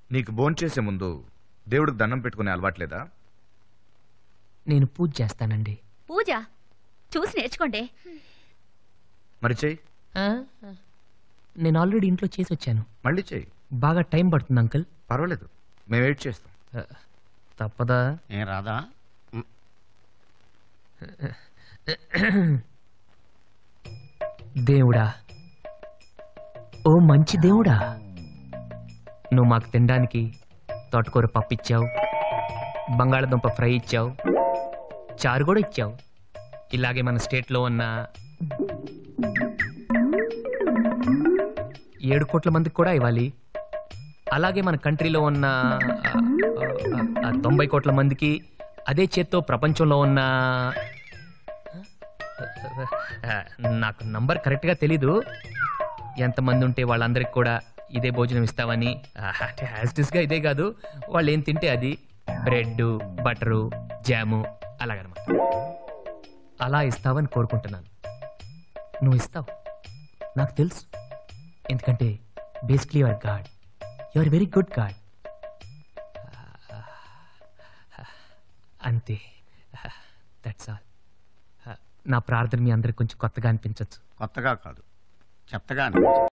నీకు భోంచేసే ముందు దేవుడికి దండం పెట్టుకునే అలవాట్లేదా? నేను పూజ చేస్తానండి. పూజ చూసి నేర్చుకోండి. మరి చెయ్యి. నేను ఆల్రెడీ ఇంట్లో చేసి వచ్చాను. మళ్ళీ చెయ్యి. బాగా టైం పడుతుంది అంకుల్. పర్వాలేదు, మేము వెయిట్ చేస్తాం. తప్పదా? ఏం రాదా? దేవుడా, ఓ మంచి దేవుడా, నువ్వు మాకు తినడానికి తోటకూర పప్పు ఇచ్చావు, బంగాళదుంప ఫ్రై ఇచ్చావు, చారు కూడా ఇచ్చావు. ఇలాగే మన స్టేట్లో ఉన్న 7 కోట్ల మందికి కూడా ఇవ్వాలి. అలాగే మన కంట్రీలో ఉన్న 90 కోట్ల మందికి, అదే చేత్తో ప్రపంచంలో ఉన్న నాకు నంబర్ కరెక్ట్గా తెలీదు, ఎంతమంది ఉంటే వాళ్ళందరికి కూడా ఇదే భోజనం ఇస్తావని. యాజ్టిస్గా ఇదే కాదు, వాళ్ళు ఏం తింటే అది, బ్రెడ్, బటరు, జాము అలాగనమాట. అలా ఇస్తావని కోరుకుంటున్నాను. నువ్వు ఇస్తావు, నాకు తెలుసు. ఎందుకంటే basically your God, your very good God. అంతే, దట్స్ ఆల్. నా ప్రార్థన మీ అందరికి కొంచెం కొత్తగా అనిపించవచ్చు. కొత్తగా కాదు, చెత్తగా అనిపించదు.